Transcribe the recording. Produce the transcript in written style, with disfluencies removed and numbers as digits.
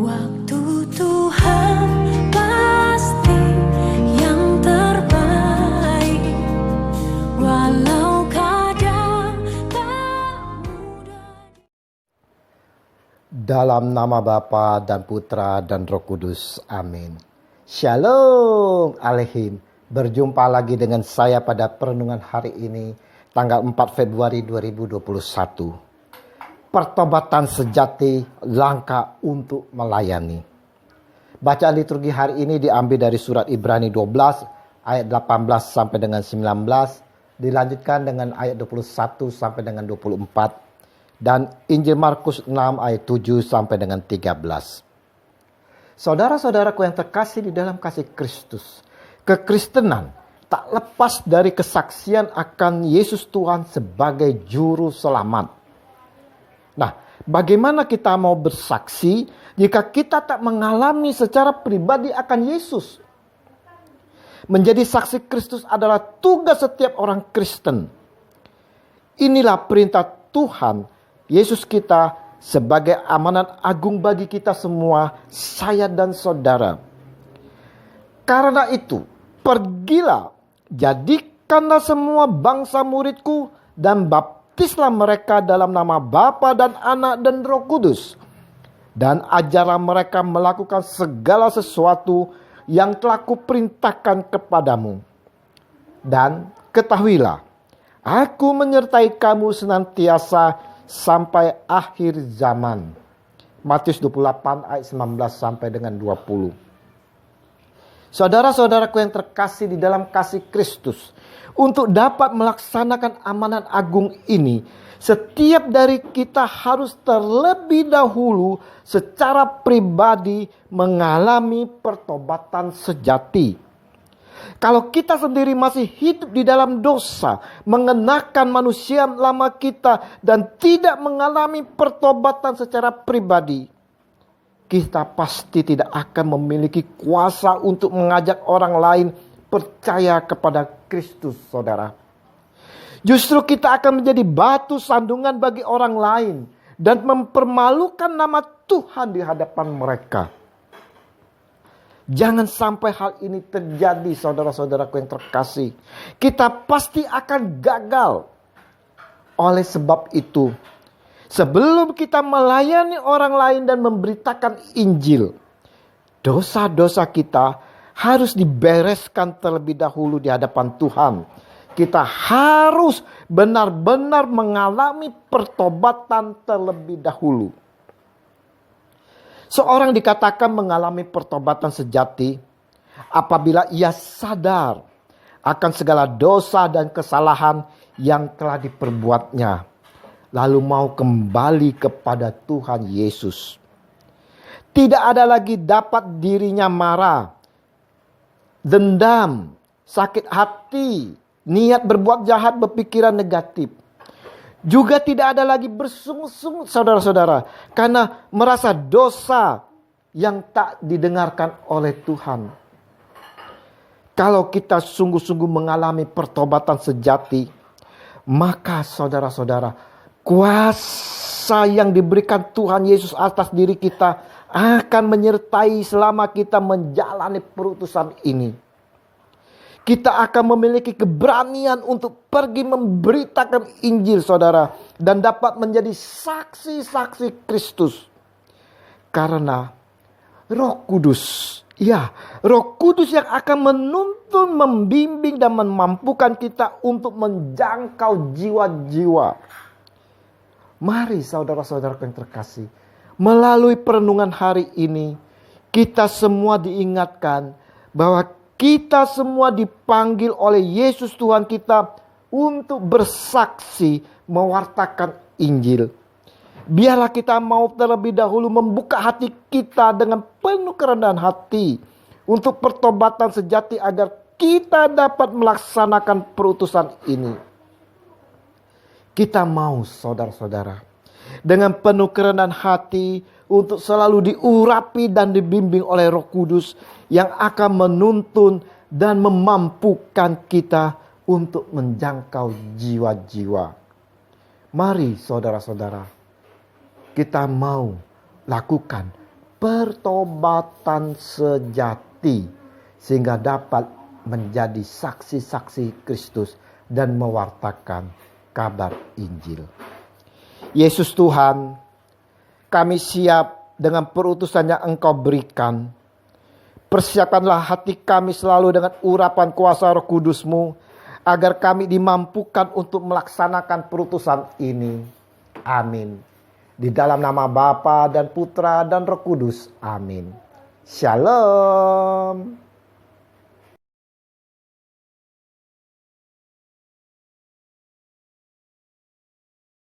Waktu Tuhan pasti yang terbaik, walau kadang tak mudah. Dalam nama Bapa dan Putra dan Roh Kudus. Amin. Shalom Aleihim. Berjumpa lagi dengan saya pada perenungan hari ini, tanggal 4 Februari 2021. Pertobatan sejati, langkah untuk melayani. Bacaan liturgi hari ini diambil dari surat Ibrani 12 ayat 18 sampai dengan 19, dilanjutkan dengan ayat 21 sampai dengan 24, dan Injil Markus 6 ayat 7 sampai dengan 13. Saudara-saudaraku yang terkasih di dalam kasih Kristus, kekristenan tak lepas dari kesaksian akan Yesus Tuhan sebagai juru selamat. Nah, bagaimana kita mau bersaksi jika kita tak mengalami secara pribadi akan Yesus? Menjadi saksi Kristus adalah tugas setiap orang Kristen. Inilah perintah Tuhan Yesus kita sebagai amanat agung bagi kita semua, saya dan saudara. Karena itu, pergilah, jadikanlah semua bangsa muridku dan baptislah mereka dalam nama Bapa dan Anak dan Roh Kudus. Dan ajarlah mereka melakukan segala sesuatu yang telah kuperintahkan kepadamu. Dan ketahuilah, aku menyertai kamu senantiasa sampai akhir zaman. Matius 28 ayat 19 sampai dengan 20. Saudara-saudaraku yang terkasih di dalam kasih Kristus, untuk dapat melaksanakan amanat agung ini, setiap dari kita harus terlebih dahulu secara pribadi mengalami pertobatan sejati. Kalau kita sendiri masih hidup di dalam dosa, mengenakan manusia lama kita dan tidak mengalami pertobatan secara pribadi, kita pasti tidak akan memiliki kuasa untuk mengajak orang lain percaya kepada Kristus, saudara. Justru kita akan menjadi batu sandungan bagi orang lain dan mempermalukan nama Tuhan di hadapan mereka. Jangan sampai hal ini terjadi, saudara-saudaraku yang terkasih. Kita pasti akan gagal. Oleh sebab itu, sebelum kita melayani orang lain dan memberitakan Injil, dosa-dosa kita harus dibereskan terlebih dahulu di hadapan Tuhan. Kita harus benar-benar mengalami pertobatan terlebih dahulu. Seorang dikatakan mengalami pertobatan sejati apabila ia sadar akan segala dosa dan kesalahan yang telah diperbuatnya, lalu mau kembali kepada Tuhan Yesus. Tidak ada lagi dapat dirinya marah, dendam, sakit hati, niat berbuat jahat, berpikiran negatif. Juga tidak ada lagi bersungut-sungut, saudara-saudara, karena merasa dosa yang tak didengarkan oleh Tuhan. Kalau kita sungguh-sungguh mengalami pertobatan sejati, maka saudara-saudara, kuasa yang diberikan Tuhan Yesus atas diri kita akan menyertai selama kita menjalani perutusan ini. Kita akan memiliki keberanian untuk pergi memberitakan Injil, saudara, dan dapat menjadi saksi-saksi Kristus. Karena Roh Kudus, Roh Kudus yang akan menuntun, membimbing, dan memampukan kita untuk menjangkau jiwa-jiwa. Mari saudara-saudara yang terkasih, melalui perenungan hari ini, kita semua diingatkan bahwa kita semua dipanggil oleh Yesus Tuhan kita untuk bersaksi, mewartakan Injil. Biarlah kita mau terlebih dahulu membuka hati kita dengan penuh kerendahan hati untuk pertobatan sejati agar kita dapat melaksanakan perutusan ini. Kita mau, saudara-saudara, dengan penuh kerendahan hati untuk selalu diurapi dan dibimbing oleh Roh Kudus yang akan menuntun dan memampukan kita untuk menjangkau jiwa-jiwa. Mari saudara-saudara, kita mau lakukan pertobatan sejati, sehingga dapat menjadi saksi-saksi Kristus dan mewartakan kabar Injil. Yesus Tuhan, kami siap dengan perutusan yang Engkau berikan. Persiapkanlah hati kami selalu dengan urapan kuasa Roh Kudus-Mu, agar kami dimampukan untuk melaksanakan perutusan ini. Amin. Di dalam nama Bapa dan Putra dan Roh Kudus. Amin. Shalom.